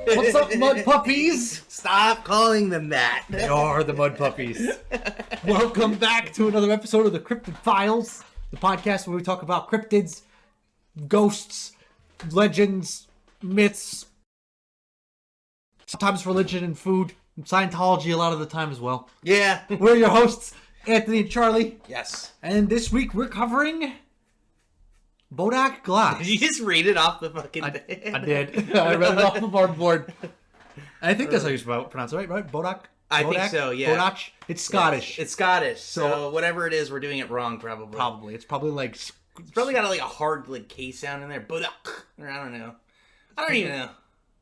What's up, Mudpuppies? Stop calling them that. They are the Mudpuppies. Welcome back to another episode of the Cryptid Files, the podcast where we talk about cryptids, ghosts, legends, myths, sometimes religion and food, and Scientology a lot of the time as well. Yeah. We're your hosts, Anthony and Charlie. Yes. And this week we're covering Bodach Glas. Did you just read it off the fucking thing? I did. I read it off of our board. I think that's how you pronounce it, right? Bodach? I think so, yeah. Bodach? It's Scottish. Yes, it's Scottish. So whatever it is, we're doing it wrong, probably. Probably. It's probably like... It's probably got like a hard like K sound in there. Bodach. Or I don't know. I don't even know.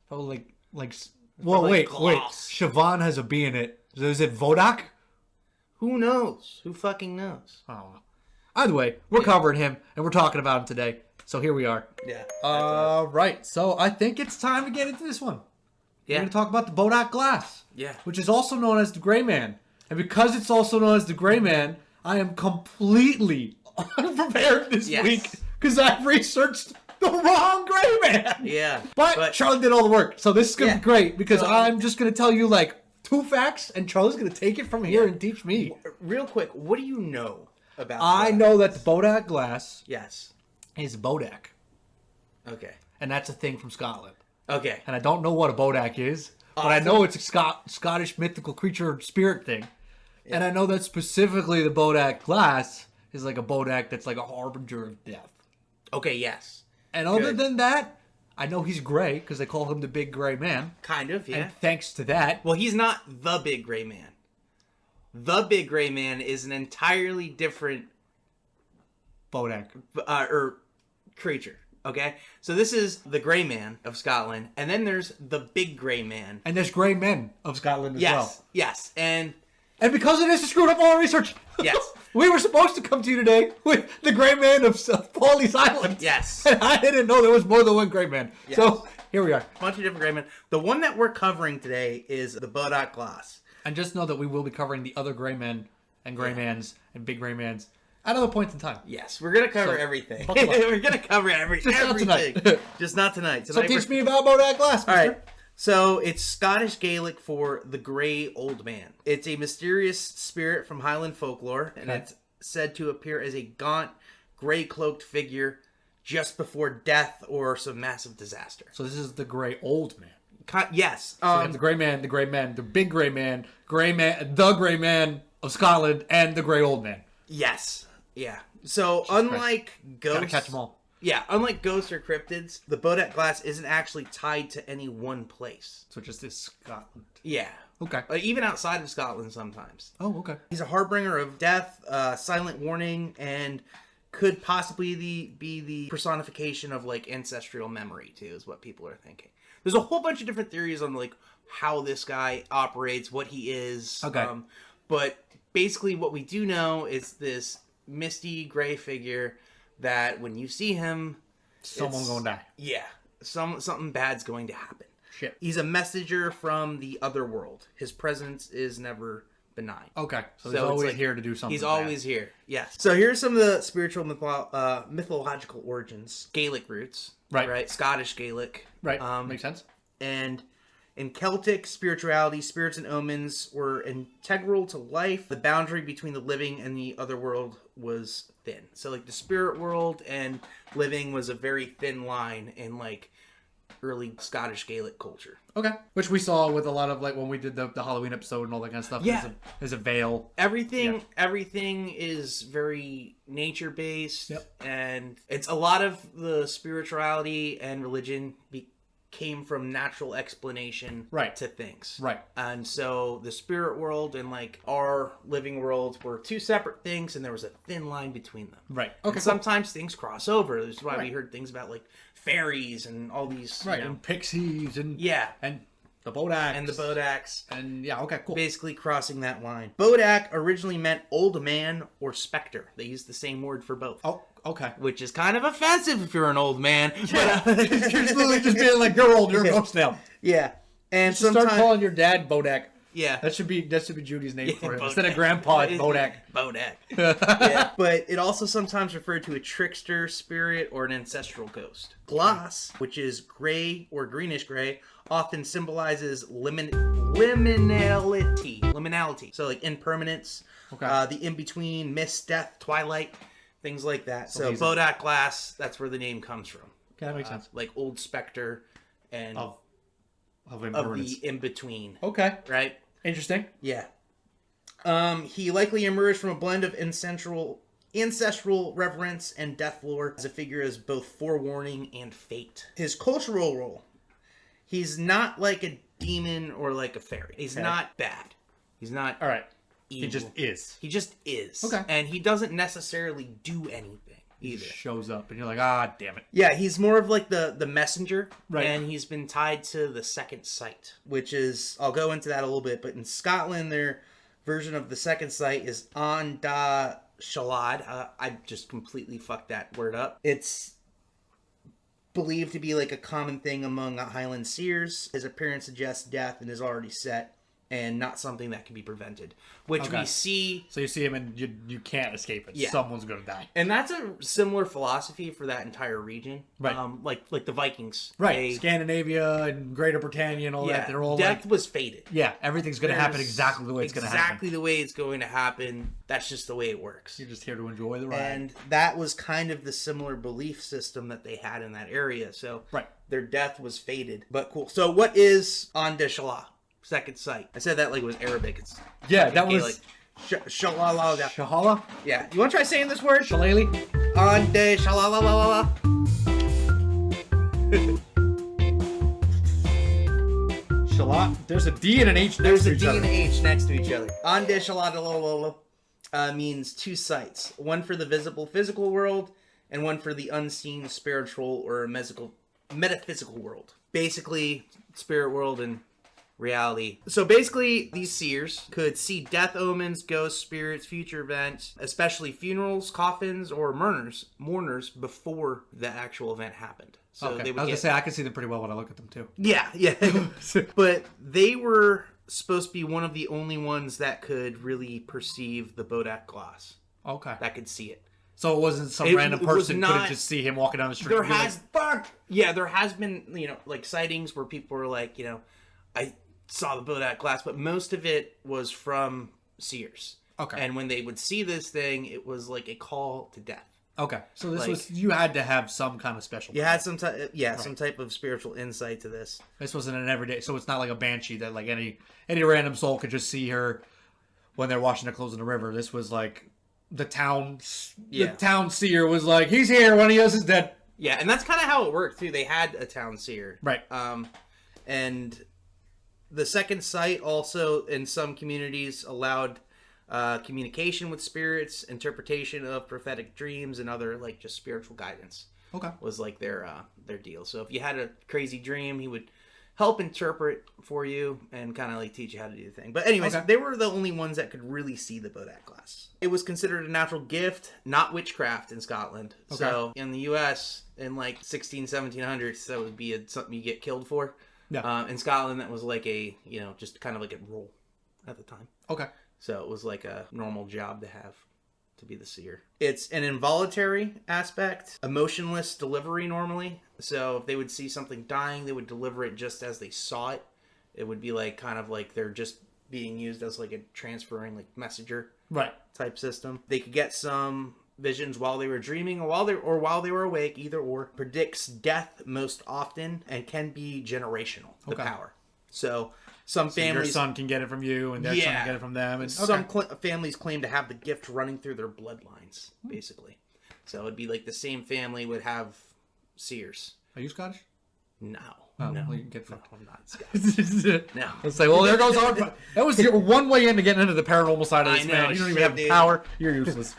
Probably like... Well, wait. Siobhan has a B in it. So is it Bodach? Who knows? Who fucking knows? I don't know. Either way, we're covering him, and we're talking about him today. So here we are. Yeah. Right. So I think it's time to get into this one. Yeah. We're going to talk about the Bodach Glas. Yeah. Which is also known as the Gray Man. And because it's also known as the Gray Man, I am completely unprepared this week because I've researched the wrong Gray Man. Yeah. But Charlie did all the work. So this is going to be great because I'm just going to tell you like 2 facts and Charlie's going to take it from here and teach me. Real quick, what do you know about I know that the Bodach Glas is Bodach. Okay. And that's a thing from Scotland. Okay. And I don't know what a Bodach is, but I know it's a Scottish mythical creature spirit thing. Yeah. And I know that specifically the Bodach Glas is like a Bodach that's like a harbinger of death. Okay, yes. And other than that, I know he's gray because they call him the Big Gray Man. Kind of, yeah. And thanks to that. Well, he's not the Big Gray Man. The Big Gray Man is an entirely different Bodach or creature. Okay, so this is the Gray Man of Scotland, and then there's the Big Gray Man, and there's Gray Men of Scotland as well. Yes, and because of this, I screwed up all our research. Yes, we were supposed to come to you today with the Gray Man of Pauli's Island. Yes, and I didn't know there was more than one Gray Man. Yes. So here we are, a bunch of different Gray Men. The one that we're covering today is the Bodach Glas. And just know that we will be covering the other Gray Men and Gray Mans and Big Gray Mans at other points in time. Yes, we're going to cover everything. We're going to cover everything. Not tonight. Just not tonight. So teach me about Bodach Glas, mister. All right. So it's Scottish Gaelic for the Grey Old Man. It's a mysterious spirit from Highland folklore, and it's said to appear as a gaunt, gray-cloaked figure just before death or some massive disaster. So this is the Grey Old Man. Yes. So we have the Gray Man, the Big Gray Man, the Gray Man of Scotland, and the Grey Old Man. Yes. Yeah. So unlike ghosts, gotta catch them all. Yeah, unlike ghosts or cryptids, the Bodach Glas isn't actually tied to any one place. So just is Scotland. Yeah. Okay. Even outside of Scotland sometimes. Oh, okay. He's a harbinger of death, silent warning, and could possibly be the personification of like ancestral memory too, is what people are thinking. There's a whole bunch of different theories on like how this guy operates, what he is. Okay. But basically what we do know is this misty gray figure that when you see him, someone's gonna die. Yeah. Something bad's going to happen. Shit. He's a messenger from the other world. His presence is never benign. Okay. So he's always like, here to do something. He's always here. Yes. So here's some of the spiritual mythological origins. Gaelic roots. Right. Scottish Gaelic. Right. Makes sense. And in Celtic spirituality, spirits and omens were integral to life. The boundary between the living and the other world was thin. So like the spirit world and living was a very thin line in like early Scottish Gaelic culture. Okay. Which we saw with a lot of like when we did the Halloween episode and all that kind of stuff. Yeah. There's a veil. Everything is very nature based. Yep. And it's a lot of the spirituality and religion came from natural explanation to things. Right. And so the spirit world and like our living world were two separate things and there was a thin line between them. Right. Okay. And sometimes things cross over. That's why we heard things about like fairies and all these and pixies and and the Bodachs. And okay, cool. Basically crossing that line. Bodach originally meant old man or specter. They used the same word for both. Oh, okay. Which is kind of offensive if you're an old man. Yeah. But, you're literally just being like, you're old, you're a ghost now. Yeah. And you start calling your dad Bodach. Yeah. That should be Judy's name for him. Bodach. Instead of Grandpa, it's Bodach. Bodach. Yeah. But it also sometimes referred to a trickster, spirit, or an ancestral ghost. Glass, which is gray or greenish gray, often symbolizes liminality. So like impermanence, the in-between, mist, death, twilight, things like that. So Bodach Glas, that's where the name comes from. Okay, that makes sense. Like old specter and Of the in-between. Okay. Right? Interesting. Yeah. He likely emerged from a blend of ancestral reverence and death lore as a figure as both forewarning and fate. His cultural role, he's not like a demon or like a fairy. He's not bad. He's not all right. evil. He just is. He just is. Okay. And he doesn't necessarily do anything either. Shows up and you're like, ah, damn it. Yeah, he's more of like the messenger. Right. And he's been tied to the second sight, which is, I'll go into that a little bit, but in Scotland, their version of the second sight is An da Shalad. I just completely fucked that word up. It's believed to be like a common thing among Highland seers. His appearance suggests death and is already set, and not something that can be prevented. Which we see... So you see him and you can't escape it. Yeah. Someone's going to die. And that's a similar philosophy for that entire region. Right. Like the Vikings. Right. Scandinavia and Greater Britannia and all that. They're all death was fated. Yeah, everything's going to happen exactly the way it's going to happen. Exactly the way it's going to happen. That's just the way it works. You're just here to enjoy the ride. And that was kind of the similar belief system that they had in that area. So their death was fated. But cool. So what is An da Shalad? Second sight. I said that like it was Arabic. It's that was like Shalala. Shahala? Yeah. You want to try saying this word? Shillelagh? An da Shalala. Shalat? There's a D and an H next to each other. There's a D and an H next to each other. An da Shalala means two sights. One for the visible physical world and one for the unseen spiritual or metaphysical world. Basically, spirit world and reality. So basically, these seers could see death omens, ghosts, spirits, future events, especially funerals, coffins, or mourners before the actual event happened. So they would I was going to say, I can see them pretty well when I look at them too. Yeah. But they were supposed to be one of the only ones that could really perceive the Bodach Glas. Okay. That could see it. So it wasn't some random person couldn't just see him walking down the street. There has been, like sightings where people were like, I saw the Bodach Glas, but most of it was from seers. Okay. And when they would see this thing, it was like a call to death. Okay. So this was, you had to have some kind of special. You had some type of spiritual insight to this. This wasn't an everyday, so it's not like a banshee that like any random soul could just see her when they're washing their clothes in the river. This was like the town seer was like, he's here, one of us is dead. Yeah, and that's kind of how it worked too. They had a town seer. Right. And the second sight also in some communities allowed communication with spirits, interpretation of prophetic dreams, and other like just spiritual guidance. Okay. Was like their deal. So if you had a crazy dream, he would help interpret for you and kind of like teach you how to do the thing. But anyways, they were the only ones that could really see the Bodach Glas. It was considered a natural gift, not witchcraft in Scotland. Okay. So in the U.S. in like 1700s, that would be something you get killed for. Yeah. In Scotland, that was like a, just kind of like a role at the time. Okay. So it was like a normal job to have, to be the seer. It's an involuntary aspect, emotionless delivery normally. So if they would see something dying, they would deliver it just as they saw it. It would be like kind of like they're just being used as like a transferring like messenger type system. They could get some visions while they were dreaming or while they were awake, either or. Predicts death most often and can be generational, the power. So some families, your son can get it from you and their son can get it from them. And some families claim to have the gift running through their bloodlines, basically. So it'd be like the same family would have seers. Are you Scottish? No. Oh, no. Well, you can get fucked. No, I'm not Scottish. No. Let's say, well, there goes our... That was your one way into getting into the paranormal side of this, man. You don't even have power. You're useless.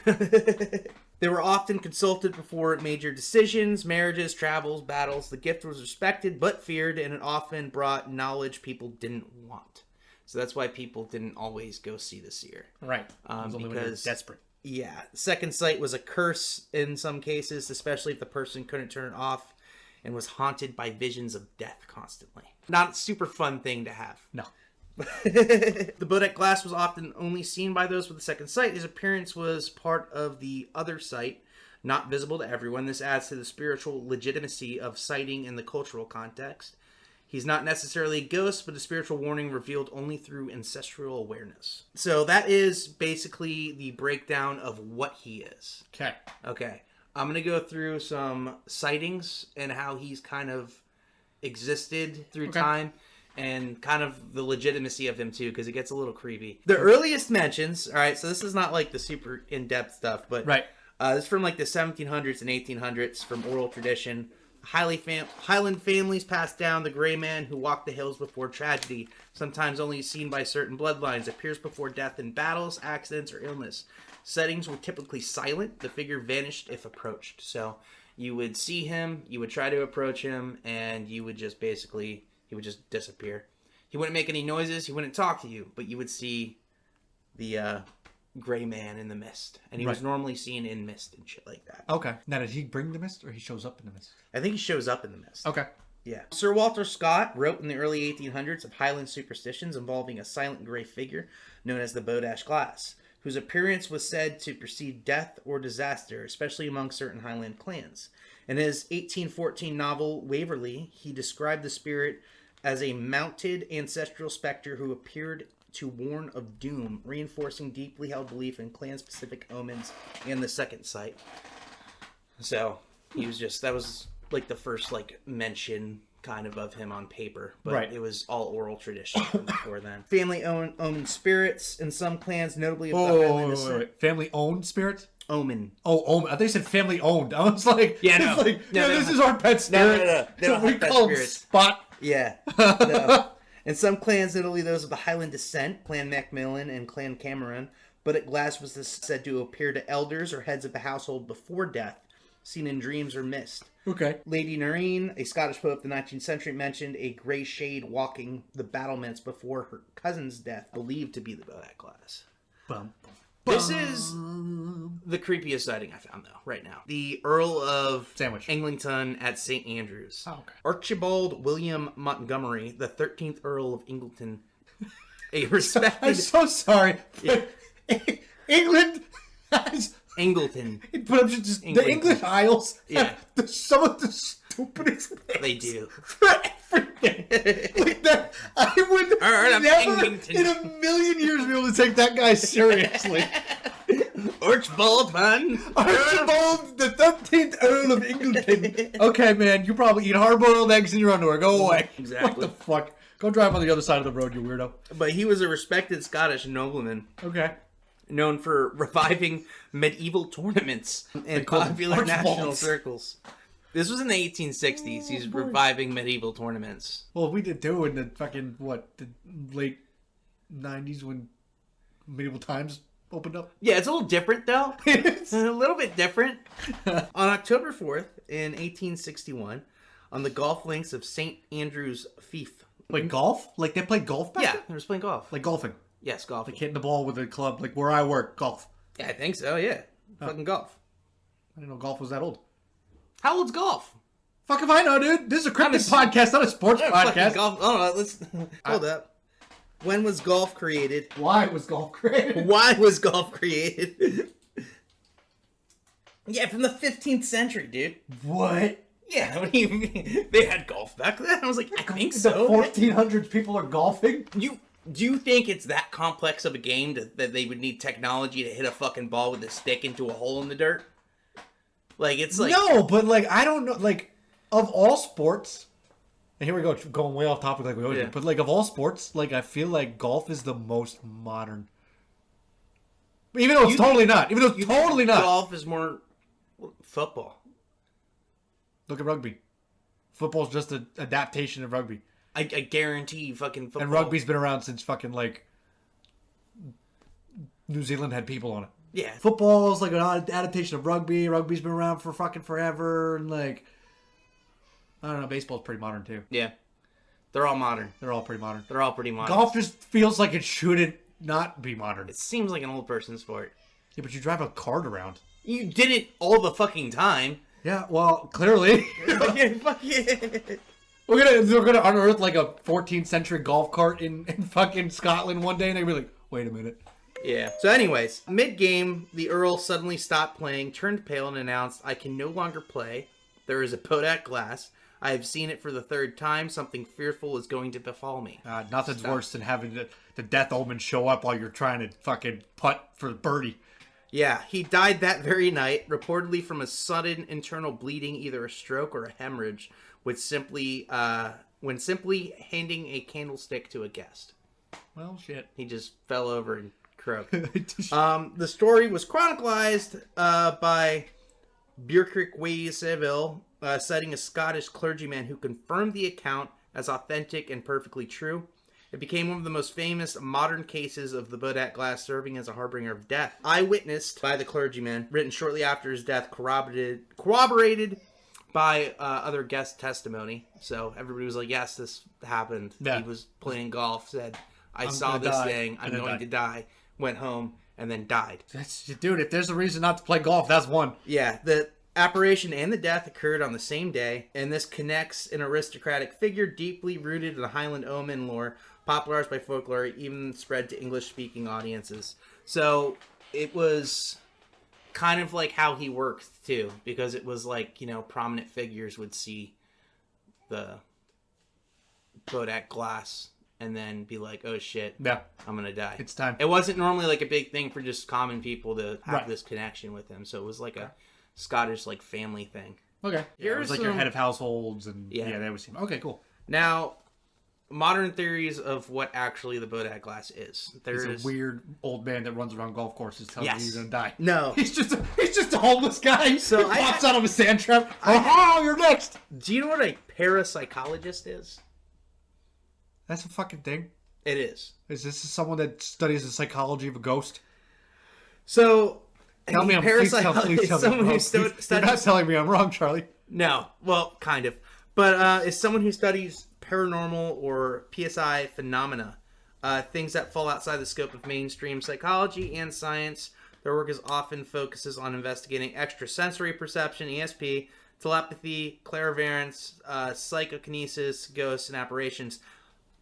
They were often consulted before major decisions, marriages, travels, battles. The gift was respected but feared, and it often brought knowledge people didn't want. So that's why people didn't always go see the seer. Right. Only when you're desperate. Yeah. Second sight was a curse in some cases, especially if the person couldn't turn it off and was haunted by visions of death constantly. Not a super fun thing to have. No. The Bodach Glas was often only seen by those with a second sight. His appearance was part of the other sight, not visible to everyone. This adds to the spiritual legitimacy of sighting in the cultural context. He's not necessarily a ghost, but a spiritual warning revealed only through ancestral awareness. So that is basically the breakdown of what he is. Okay. I'm going to go through some sightings and how he's kind of existed through time. And kind of the legitimacy of him, too, because it gets a little creepy. The earliest mentions, all right, so this is not like the super in-depth stuff, but this is from like the 1700s and 1800s from oral tradition. Highland families passed down the gray man who walked the hills before tragedy, sometimes only seen by certain bloodlines, appears before death in battles, accidents, or illness. Settings were typically silent. The figure vanished if approached. So you would see him, you would try to approach him, and you would just basically... he would just disappear. He wouldn't make any noises. He wouldn't talk to you. But you would see the gray man in the mist. And he was normally seen in mist and shit like that. Okay. Now, did he bring the mist or he shows up in the mist? I think he shows up in the mist. Okay. Yeah. Sir Walter Scott wrote in the early 1800s of Highland superstitions involving a silent gray figure known as the Bodach Glas, whose appearance was said to precede death or disaster, especially among certain Highland clans. In his 1814 novel, Waverley, he described the spirit as a mounted ancestral specter who appeared to warn of doom, reinforcing deeply held belief in clan-specific omens and the second sight. So, he was just, that was like the first like mention kind of him on paper, but it was all oral tradition before then. Family-owned spirits in some clans, notably of the Highland. Family-owned spirits? Omen. Oh, omen. I think you said family owned. I was like, no. This is our pet spirit. No. We call him Spot. Yeah. No. In some clans, not only those of the Highland descent, Clan Macmillan and Clan Cameron, Bodach Glas was said to appear to elders or heads of the household before death, seen in dreams or mist. Okay. Lady Nerine, a Scottish poet of the 19th century, mentioned a grey shade walking the battlements before her cousin's death, believed to be the Bodach Glas. This is the creepiest sighting I found, though, right now. The Earl of Eglinton at St. Andrews. Oh, okay. Archibald William Montgomery, the 13th Earl of Eglinton, a respected... I'm so sorry. Yeah. England has... Engleton. But I'm just the English Isles have some of the stupidest things. They do. For everything. Like that, I would never in a million years be able to take that guy seriously. Archibald, man. Archibald, the 13th Earl of Engleton. Okay, man, you probably eat hard-boiled eggs in your underwear. Go away. Exactly. What the fuck? Go drive on the other side of the road, you weirdo. But he was a respected Scottish nobleman. Okay. Known for reviving medieval tournaments in popular national circles. This was in the 1860s. He's reviving medieval tournaments. Well, we did too in the fucking, the late 90s when medieval times opened up. Yeah, it's a little different, though. It's a little bit different. On October 4th, in 1861, on the golf links of St. Andrew's Fief. Like golf? Like they played golf back then? Yeah, they were playing golf. Like golfing? Yes, golf. Like hitting the ball with a club, like where I work, golf. Yeah, I think so, yeah. Fucking golf. I didn't know golf was that old. How old's golf? Fuck if I know, dude. This is a Cryptid podcast, not a sports podcast. Golf. Oh, let's... Hold up. When was golf created? Why was golf created? Why was golf created? Yeah, from the 15th century, dude. What? Yeah, what do you mean? They had golf back then? I was like, I think so. The 1400s people are golfing? Do you think it's that complex of a game that they would need technology to hit a fucking ball with a stick into a hole in the dirt? Like, it's like... No, but, like, I don't know, like, of all sports... And here we go, going way off topic like we always do. But, like, of all sports, like, I feel like golf is the most modern. Even though it's totally not. Even though it's totally not. Golf is more football. Look at rugby. Football's just an adaptation of rugby. I guarantee fucking football. And rugby's been around since fucking, like, New Zealand had people on it. Yeah. Football's like an adaptation of rugby. Rugby's been around for fucking forever. And, like, I don't know, baseball's pretty modern, too. Yeah. They're all modern. They're all pretty modern. They're all pretty modern. Golf just feels like it shouldn't not be modern. It seems like an old person sport. Yeah, but you drive a cart around. You did it all the fucking time. Yeah, well, clearly. Fuck yeah. They're gonna unearth like a 14th century golf cart in fucking Scotland one day, and they'll be like, wait a minute. Yeah. So anyways, mid-game, the Earl suddenly stopped playing, turned pale, and announced, I can no longer play. There is a Bodach Glas. I have seen it for the third time. Something fearful is going to befall me. Nothing's worse than having the death omen show up while you're trying to fucking putt for the birdie. Yeah, he died that very night, reportedly from a sudden internal bleeding, either a stroke or a hemorrhage, when simply handing a candlestick to a guest. Well, shit. He just fell over and croaked. The story was chronicled by Björkrik Weiseville, citing a Scottish clergyman who confirmed the account as authentic and perfectly true. It became one of the most famous modern cases of the Bodach Glas serving as a harbinger of death. Eyewitnessed by the clergyman, written shortly after his death, corroborated by other guest testimony. So everybody was like, yes, this happened. Yeah. He was playing golf, said, I saw this thing, I'm going to die. Went home and then died. Dude, if there's a reason not to play golf, that's one. Yeah, the apparition and the death occurred on the same day, and this connects an aristocratic figure deeply rooted in the Highland omen lore, popularized by folklore, even spread to English-speaking audiences. So it was kind of like how he worked, too, because it was like, prominent figures would see the Bodach Glas and then be like, oh shit, yeah, I'm gonna die. It's time. It wasn't normally like a big thing for just common people to have this connection with him, so it was like a Scottish like family thing. Okay. Yeah, it was like your head of households and that was him. Okay, cool. Now, modern theories of what actually the Bodach Glas is. There's a weird old man that runs around golf courses telling you you're gonna die. No. He's just a homeless guy. So he pops out of a sand trap. You're next. Do you know what a parapsychologist is? That's a fucking thing. It is. Is this someone that studies the psychology of a ghost? So, tell me, please tell me. You're not telling me I'm wrong, Charlie. No, well, kind of, but is someone who studies paranormal or PSI phenomena, things that fall outside the scope of mainstream psychology and science. Their work is often focuses on investigating extrasensory perception, ESP, telepathy, clairvoyance, psychokinesis, ghosts, and apparitions.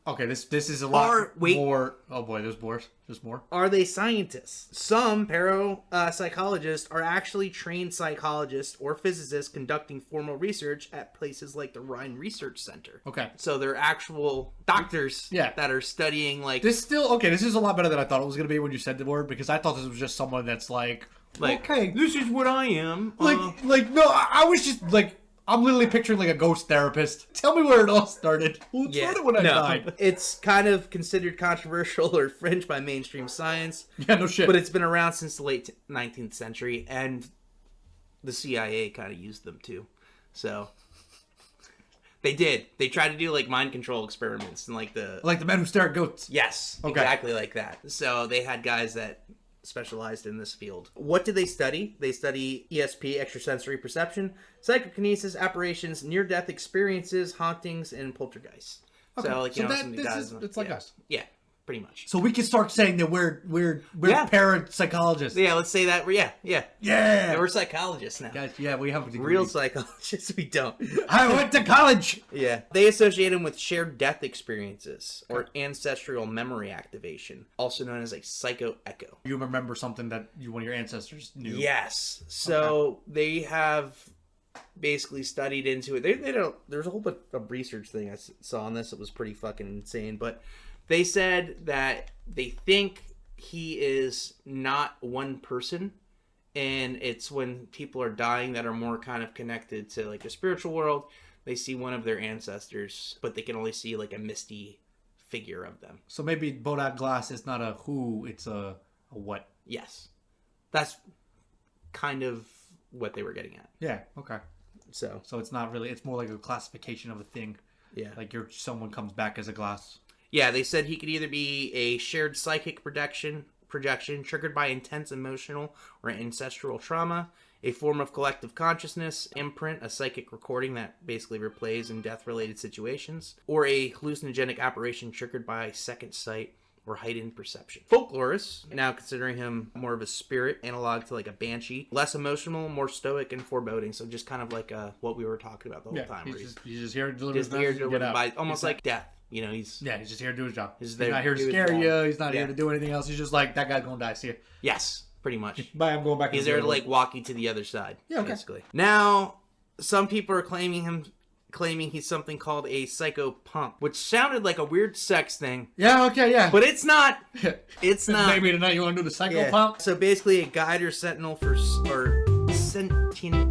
Okay, this is a lot more. Oh boy, there's more. There's more. Are they scientists? Some parapsychologists are actually trained psychologists or physicists conducting formal research at places like the Rhine Research Center. Okay. So they're actual doctors that are studying like... This is a lot better than I thought it was going to be when you said the word, because I thought this was just someone that's like okay, this is what I am. No, I was just like... I'm literally picturing like a ghost therapist. Tell me where it all started. Well, it started when I died. It's kind of considered controversial or fringe by mainstream science. Yeah, no shit. But it's been around since the late 19th century, and the CIA kind of used them too. So they did. They tried to do like mind control experiments and like the men who stare at goats. Yes, exactly like that. So they had guys that specialized in this field. What do they study? They study ESP, extrasensory perception, psychokinesis, apparitions, near-death experiences, hauntings, and poltergeists. Okay. So like, it's like us. Yeah, pretty much. So we can start saying that we're parapsychologists. Yeah, let's say that. Yeah, we're psychologists now. Guys, yeah, we have a degree. Real psychologists, we don't. I went to college. Yeah, they associate them with shared death experiences or ancestral memory activation, also known as a psychoecho. You remember something that one of your ancestors knew? Yes. So they have basically studied into it. They don't. There's a whole bunch of research thing I saw on this. It was pretty fucking insane, but they said that they think he is not one person, and it's when people are dying that are more kind of connected to like the spiritual world. They see one of their ancestors, but they can only see like a misty figure of them. So maybe Bodach Glas is not a who, it's a what. Yes. That's kind of what they were getting at. Yeah, okay. So it's not really, it's more like a classification of a thing. Yeah. Like someone comes back as a glass. Yeah, they said he could either be a shared psychic projection triggered by intense emotional or ancestral trauma, a form of collective consciousness, imprint, a psychic recording that basically replays in death-related situations, or a hallucinogenic apparition triggered by second sight, or heightened perception. Folklorists, now considering him more of a spirit, analog to like a banshee, less emotional, more stoic and foreboding. So just kind of like what we were talking about the whole time. He's just here to deliver his message and get get out. By, almost like death. You know, he's just here to do his job. He's not here to scare you. He's not here to do anything else. He's just like, that guy's gonna die. See you. Yes, pretty much. Bye. I'm going back. He's there to like walk you to the other side. Yeah, okay. Basically. Now, some people are claiming he's something called a psychopomp, which sounded like a weird sex thing. Yeah, okay, yeah. But it's not. It's not. Maybe tonight you want to do the psychopomp? So basically a guide or sentinel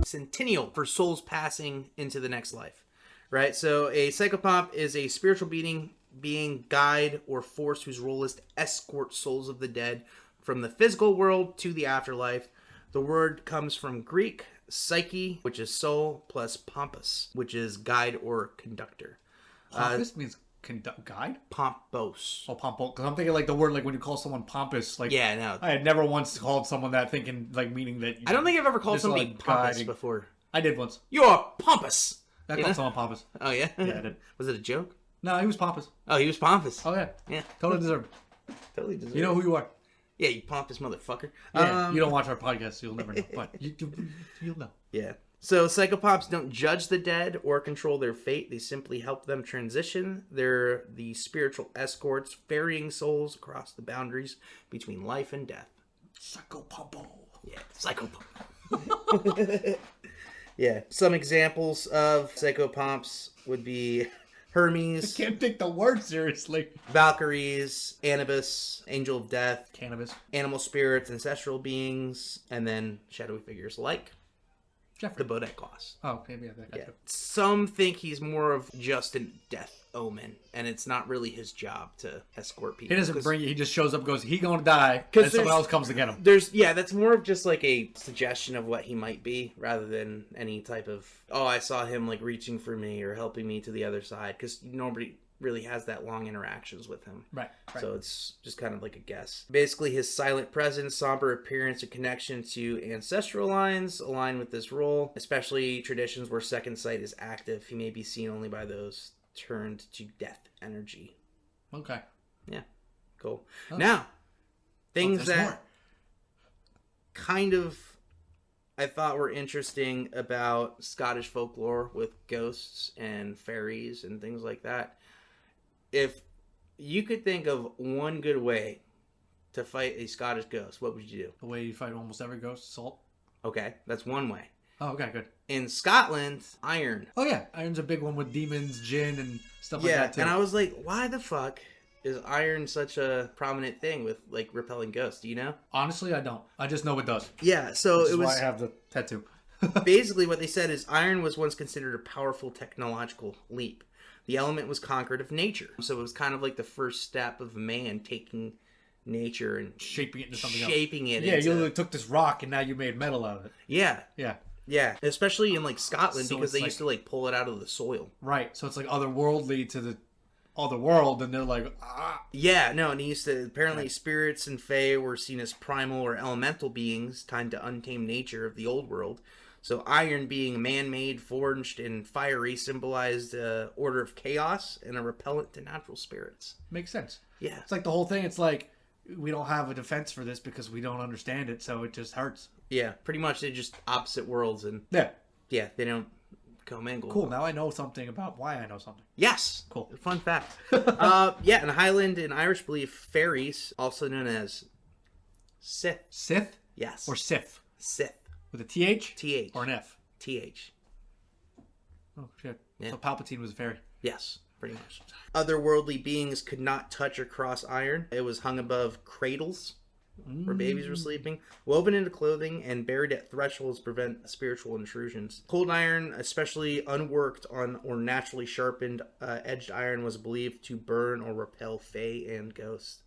centennial for souls passing into the next life. Right? So a psychopomp is a spiritual being, guide, or force whose role is to escort souls of the dead from the physical world to the afterlife. The word comes from Greek psyche, which is soul, plus pompous, which is guide or conductor. Pompous means guide? Pompous. Oh, pompous. Because I'm thinking like the word, like when you call someone pompous. Like, yeah, no. I had never once called someone that thinking, like, meaning that... I don't think I've ever called somebody like pompous guiding. before. I did once. You're pompous! I called someone pompous. Oh, yeah? Yeah, I did. Was it a joke? No, he was pompous. Oh, he was pompous. Oh, yeah. Yeah. Totally deserved. Totally deserved. You know who you are. Yeah, you pompous motherfucker. Yeah, you don't watch our podcast, so you'll never know. But you'll know. Yeah. So psychopomps don't judge the dead or control their fate. They simply help them transition. They're the spiritual escorts, ferrying souls across the boundaries between life and death. Psychopompo. Yeah, psychopomp. Yeah. Some examples of psychopomps would be Hermes. I can't take the word seriously. Valkyries, Anubis, Angel of Death. Cannabis. Animal spirits, ancestral beings, and then shadowy figures like Jeffrey. the Bodach Glas. Oh, maybe that guy. Yeah. Some think he's more of just a death omen, and it's not really his job to escort people. He doesn't bring you. He just shows up and goes, he gonna die, and someone else comes to get him. That's more of just like a suggestion of what he might be, rather than any type of, oh, I saw him like reaching for me or helping me to the other side, because nobody really has that long interactions with him. Right. So it's just kind of like a guess. Basically, his silent presence, somber appearance, and connection to ancestral lines align with this role, especially traditions where second sight is active. He may be seen only by those turned to death energy. Okay. Yeah. Cool. Oh. Now, things that more. kind of I thought were interesting about Scottish folklore with ghosts and fairies and things like that. If you could think of one good way to fight a Scottish ghost, what would you do? The way you fight almost every ghost, salt. Okay, that's one way. Oh, okay, good. In Scotland, iron. Oh, yeah. Iron's a big one with demons, gin, and stuff like that, too. And I was like, why the fuck is iron such a prominent thing with, like, repelling ghosts? Do you know? Honestly, I don't. I just know it does. Yeah, so That's why I have the tattoo. Basically, what they said is iron was once considered a powerful technological leap. The element was conquered of nature. So it was kind of like the first step of man taking nature and shaping it into something else. Yeah, you literally took this rock and now you made metal out of it. Yeah. Yeah. Yeah, especially in like Scotland, So because they it's used to like pull it out of the soil. Right. So it's like otherworldly to the other world, and they're like, ah. Yeah, no, and he used to apparently spirits and fae were seen as primal or elemental beings tied to untamed nature of the old world. So iron being man-made, forged, and fiery symbolized a order of chaos and a repellent to natural spirits. Makes sense. Yeah. It's like the whole thing. It's like we don't have a defense for this because we don't understand it, so it just hurts. Yeah, pretty much they're just opposite worlds, and Yeah. they don't commingle. Cool. Now I know something about why I know something. Yes. Cool. Fun fact. In Highland and Irish belief, fairies, also known as Sith. Sith? Yes. Or Sith? Sith. With a TH? TH. Or an F? TH. Oh, shit. Yeah. So Palpatine was a fairy. Yes, pretty much. Otherworldly beings could not touch or cross iron. It was hung above cradles where babies were sleeping, woven into clothing, and buried at thresholds to prevent spiritual intrusions. Cold iron, especially unworked on or naturally sharpened edged iron, was believed to burn or repel fae and ghosts.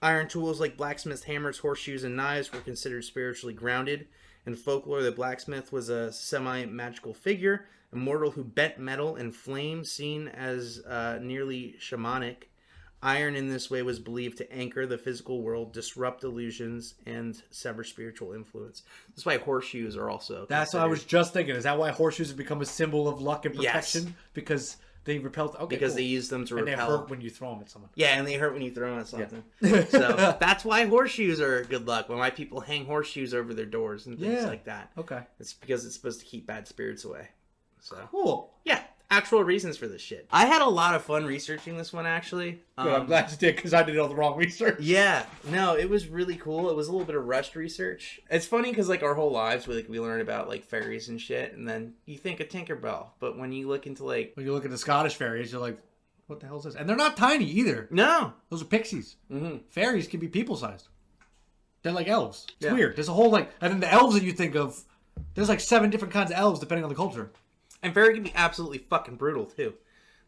Iron tools like blacksmith's hammers, horseshoes, and knives were considered spiritually grounded. In folklore, the blacksmith was a semi-magical figure, a mortal who bent metal and flame, seen as nearly shamanic. Iron in this way was believed to anchor the physical world, disrupt illusions, and sever spiritual influence. That's why horseshoes are also That's what I was just thinking. Is that why horseshoes have become a symbol of luck and protection? Yes. Because They repel. Okay, because cool. they use them to and repel. they hurt when you throw them at someone. Yeah, and they hurt when you throw them at something. Yeah. So that's why horseshoes are good luck. Why people hang horseshoes over their doors and things like that. Okay. It's because it's supposed to keep bad spirits away. So cool. Yeah, actual reasons for this shit. I had a lot of fun researching this one, actually. Good, I'm glad you did, because I did all the wrong research. Yeah, no, it was really cool. It was a little bit of rushed research. It's funny because like our whole lives, we learn about like fairies and shit, and then you think of Tinkerbell, but when you look into like when you look at the Scottish fairies, you're like, what the hell is this? And they're not tiny either. No, those are pixies. Mm-hmm. Fairies can be people sized. They're like elves. It's Yeah. weird. There's a whole like, and then the elves that you think of, there's like 7 different kinds of elves depending on the culture. And fairy can be absolutely fucking brutal too.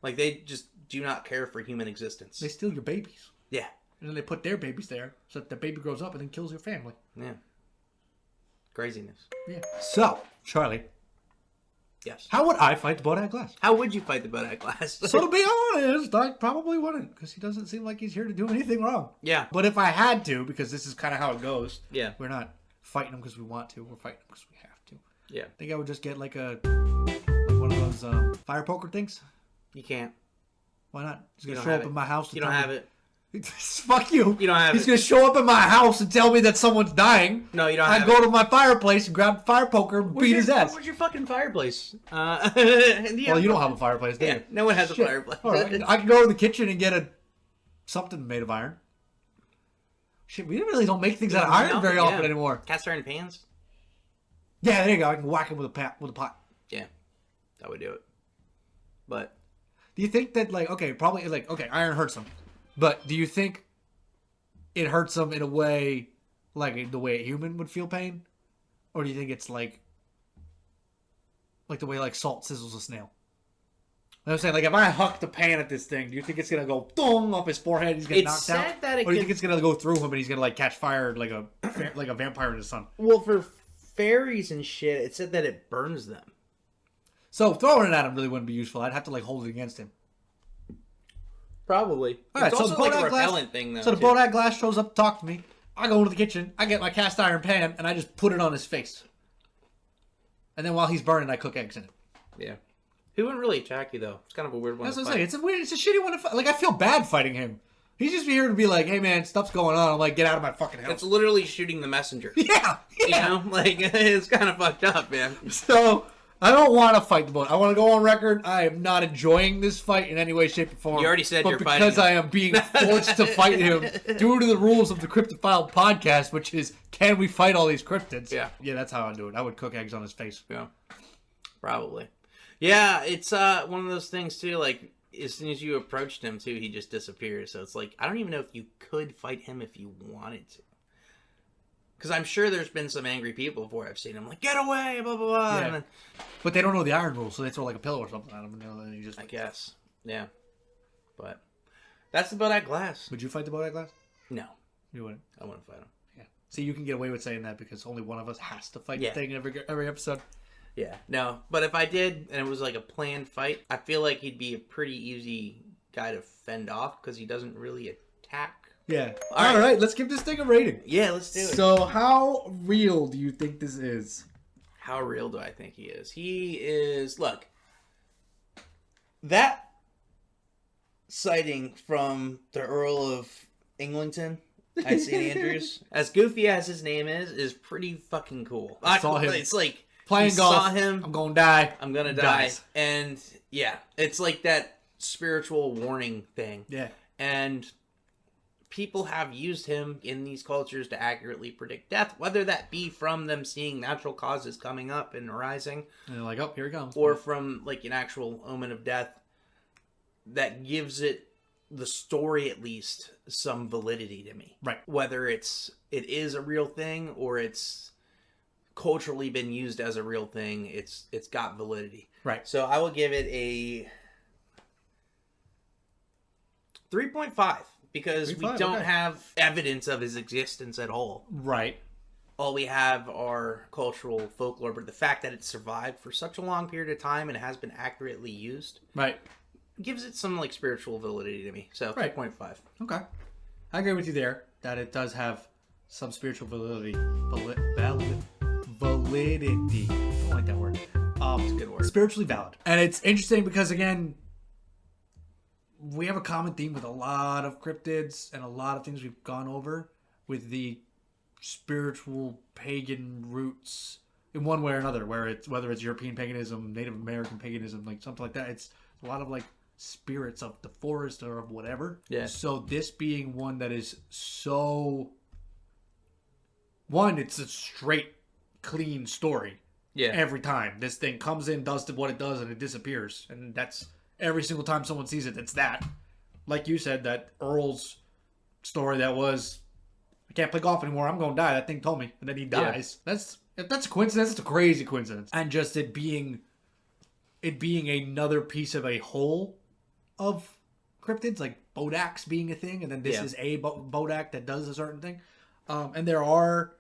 Like they just do not care for human existence. They steal your babies. Yeah. And then they put their babies there so that the baby grows up and then kills your family. Yeah. Craziness. Yeah. So, Charlie. Yes. How would I fight the Bodach Glas? How would you fight the Bodach Glas? So to be honest, I probably wouldn't, because he doesn't seem like he's here to do anything wrong. Yeah. But if I had to, because this is kind of how it goes. Yeah. We're not fighting him because we want to. We're fighting him because we have to. Yeah. I think I would just get like one of those fire poker things. You can't. Why not? He's You gonna don't show have up it. in my house. You don't have it. Fuck you. You don't have He's it. gonna show up in my house and tell me that someone's dying. No, you don't I have go it. to my fireplace and grab fire poker and beat his ass. Where's your fucking fireplace? Well, you don't have a fireplace, do you? Yeah, no one has a Shit. fireplace. All right. I can go to the kitchen and get something made of iron. Shit, we really don't make things out of iron very often anymore. Cast iron pans? Yeah, there you go. I can whack him with a pot. Yeah, that would do it. But do you think that probably iron hurts him, but do you think it hurts him in a way like the way a human would feel pain, or do you think it's like the way like salt sizzles a snail? I'm saying, like, if I huck the pan at this thing, do you think it's gonna go dong off his forehead? He's gonna knock out, or do you think it's gonna go through him and he's gonna like catch fire like a vampire in the sun? Well, for fairies and shit, it said that it burns them. So throwing it at him really wouldn't be useful. I'd have to like hold it against him. Probably. All right, it's also like a repellent thing, though. So the Bodach Glas shows up to talk to me. I go into the kitchen. I get my cast iron pan and I just put it on his face. And then while he's burning, I cook eggs in it. Yeah. He wouldn't really attack you, though. It's kind of a weird one. That's what I'm saying. It's a shitty one to fight. Like, I feel bad fighting him. He's just here to be like, hey man, stuff's going on. I'm like, get out of my fucking house. It's literally shooting the messenger. Yeah. You know? Like, it's kind of fucked up, man. So, I don't want to fight the Bodach. I want to go on record. I am not enjoying this fight in any way, shape, or form. You already said you're fighting because I am being forced to fight him due to the rules of the Cryptid File podcast, which is, can we fight all these cryptids? Yeah. Yeah, that's how I do it. I would cook eggs on his face. Yeah. Probably. Yeah, it's one of those things, too, like, as soon as you approached him, too, he just disappeared. So it's like, I don't even know if you could fight him if you wanted to. Because I'm sure there's been some angry people before I've seen him, like, get away, blah, blah, blah. Yeah. And then, But they don't know the iron rules, so they throw like a pillow or something at him, and then you just... I guess. Yeah. But that's the Bodach Glas. Would you fight the Bodach Glas? No. You wouldn't? I wouldn't fight him. Yeah. See, you can get away with saying that because only one of us has to fight Yeah. the thing in every episode. Yeah. No. But if I did, and it was like a planned fight, I feel like he'd be a pretty easy guy to fend off because he doesn't really attack. Yeah. All right, let's give this thing a rating. Yeah, let's do it. So, how real do you think this is? How real do I think he is? He is... Look. That sighting from the Earl of Eglinton at St. Andrews, as goofy as his name is pretty fucking cool. I saw him. It's like... Playing golf. Saw him. I'm gonna die. I'm gonna die. Dies. And, yeah. It's like that spiritual warning thing. Yeah. And... people have used him in these cultures to accurately predict death, whether that be from them seeing natural causes coming up and arising, And they're like, oh, here it comes. or from like an actual omen of death that gives it, the story at least, some validity to me. Right. Whether it is a real thing or it's culturally been used as a real thing, it's got validity. Right. So I will give it a 3.5. Because we don't have evidence of his existence at all. Right. All we have are cultural folklore, but the fact that it survived for such a long period of time and has been accurately used, Right. gives it some like spiritual validity to me. So 3.5. Okay. I agree with you there that it does have some spiritual validity. Validity. I don't like that word. It's a good word. Spiritually valid. And it's interesting because, again, we have a common theme with a lot of cryptids and a lot of things we've gone over with the spiritual pagan roots in one way or another, whether it's European paganism, Native American paganism, like something like that. It's a lot of like spirits of the forest or of whatever. Yeah. So this being one that is so... One, it's a straight, clean story. Yeah. Every time. This thing comes in, does what it does, and it disappears. And that's... Every single time someone sees it, it's that. Like you said, that Earl's story that was, I can't play golf anymore, I'm going to die. That thing told me. And then he dies. Yeah. If that's a coincidence, it's a crazy coincidence. And just it being another piece of a whole of cryptids, like Bodach's being a thing, and then this is a Bodach that does a certain thing. And there are,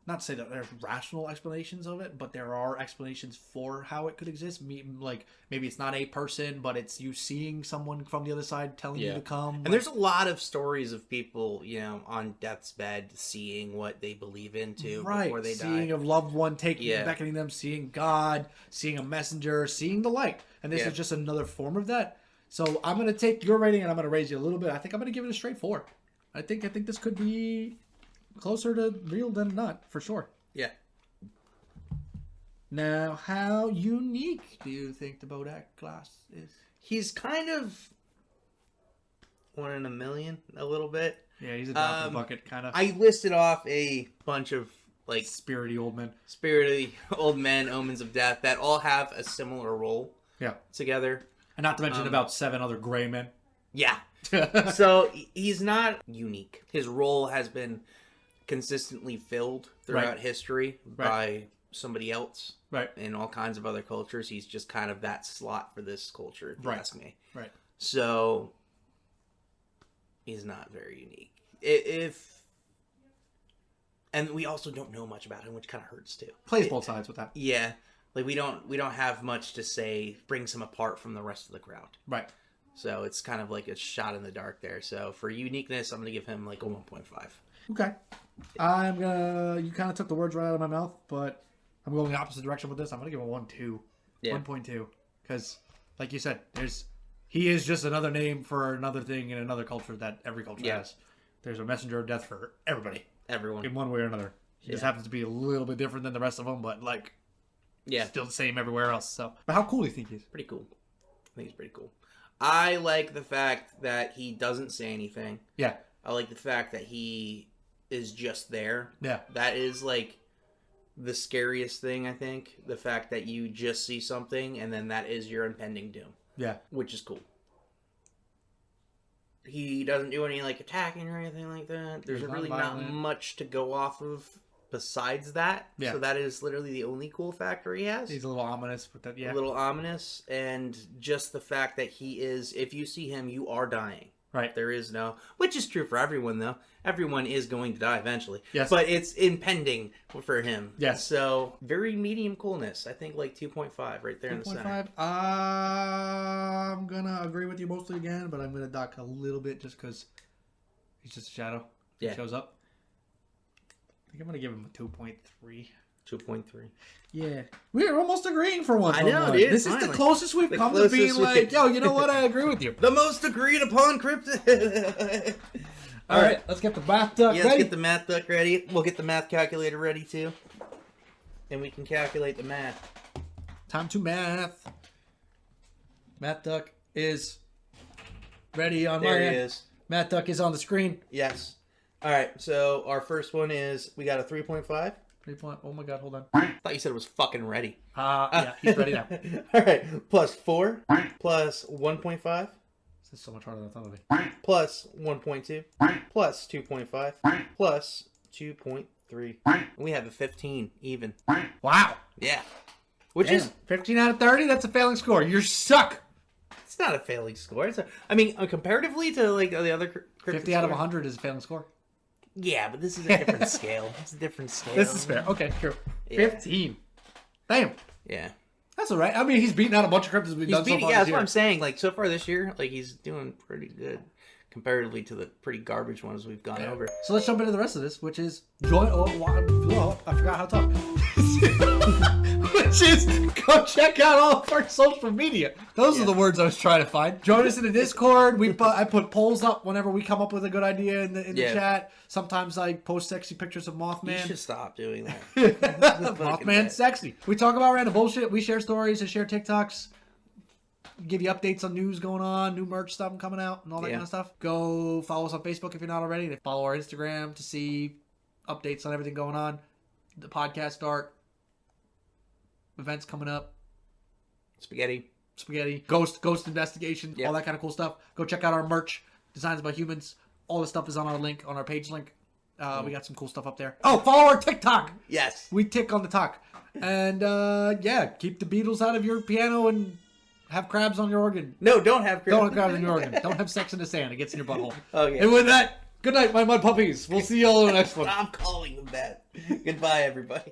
not to say that there's rational explanations of it, but there are explanations for how it could exist. Like, maybe it's not a person, but it's you seeing someone from the other side telling you to come. And there's a lot of stories of people, on death's bed seeing what they believe into before they die. Seeing a loved one beckoning them, seeing God, seeing a messenger, seeing the light. And this is just another form of that. So I'm going to take your rating and I'm going to raise you a little bit. I think I'm going to give it a straight 4. I think this could be closer to real than not, for sure. Yeah. Now, how unique do you think the Bodach Glas is? He's kind of 1 in a million, a little bit. Yeah, he's a drop in the bucket, kind of. I listed off a bunch of, like... Spirity old men. Spirity old men, omens of death, that all have a similar role together. And not to mention about 7 other gray men. Yeah. So, he's not unique. His role has been consistently filled throughout history by somebody else. Right. In all kinds of other cultures. He's just kind of that slot for this culture, if you ask me. Right. So, he's not very unique. And we also don't know much about him, which kind of hurts too. Plays both sides with that. Yeah. Like, we don't have much to say brings him apart from the rest of the crowd. Right. So, it's kind of like a shot in the dark there. So, for uniqueness, I'm going to give him like a 1.5. Okay. You kind of took the words right out of my mouth, but I'm going the opposite direction with this. I'm going to give him 1.2. Yeah. 1.2. Because, like you said, he is just another name for another thing in another culture that every culture has. There's a messenger of death for everybody. Everyone. In one way or another. He just happens to be a little bit different than the rest of them, but, like, still the same everywhere else. So, but how cool do you think he is? Pretty cool. I think he's pretty cool. I like the fact that he doesn't say anything. Yeah. I like the fact that he is just there. Yeah. That is, like, the scariest thing, I think. The fact that you just see something, and then that is your impending doom. Yeah. Which is cool. He doesn't do any, like, attacking or anything like that. There's really not much to go off of besides that. Yeah. So that is literally the only cool factor he has. He's a little ominous with that, A little ominous, and just the fact that he is, if you see him, you are dying. Right. There is no... Which is true for everyone, though. Everyone is going to die eventually. Yes. But it's impending for him. Yes. So, very medium coolness. I think like 2.5 right there in the center. 2.5. I'm going to agree with you mostly again, but I'm going to dock a little bit just because he's just a shadow. He shows up. I think I'm going to give him a 2.3. 2.3. Yeah. We're almost agreeing for once. I know, dude. This is the closest we've come to being like, yo, you know what? I agree with you. The most agreed upon cryptid. All right. Let's get the math duck ready. Let's get the math duck ready. We'll get the math calculator ready, too. And we can calculate the math. Time to math. Math duck is ready on my end. There he is. Math duck is on the screen. Yes. All right. So our first one is, we got a 3.5. Oh my god, hold on. I thought you said it was fucking ready. Yeah, he's ready now. All right. Plus 4. Plus 1.5. This is so much harder than I thought it would be. Plus 1.2. Plus 2.5. Plus 2.3. We have a 15 even. Wow. Yeah. Which is 15 out of 30? That's a failing score. You suck. It's not a failing score. Comparatively to like the other 50 out of 100 is a failing score. Yeah, but this is a different scale. It's a different scale. This is fair. Okay, true. Yeah. 15. Damn. Yeah. That's all right. I mean, he's beaten out a bunch of cryptids we've done so far. Yeah, that's what I'm saying. Like, so far this year, like, he's doing pretty good comparatively to the pretty garbage ones we've gone over. So let's jump into the rest of this, which is join. I forgot how to talk. Just go check out all of our social media. Those are the words I was trying to find. Join us in the Discord. I put polls up whenever we come up with a good idea in the chat. Sometimes I post sexy pictures of Mothman. You should stop doing that. Mothman's sexy. We talk about random bullshit. We share stories and share TikToks. Give you updates on news going on, new merch stuff coming out, and all that kind of stuff. Go follow us on Facebook if you're not already. Follow our Instagram to see updates on everything going on. The podcast start. Events coming up. Spaghetti. Ghost investigation. All that kind of cool stuff. Go check out our merch. Designs by Humans. All the stuff is on our link, on our page link. We got some cool stuff up there. Oh, follow our TikTok. Yes. We tick on the talk. And keep the Beatles out of your piano and have crabs on your organ. No, don't have crabs. Don't have crabs on your organ. Don't have sex in the sand. It gets in your butthole. Okay. And with that, good night, my mud puppies. We'll see you all in the next one. I'm calling them that. Goodbye, everybody.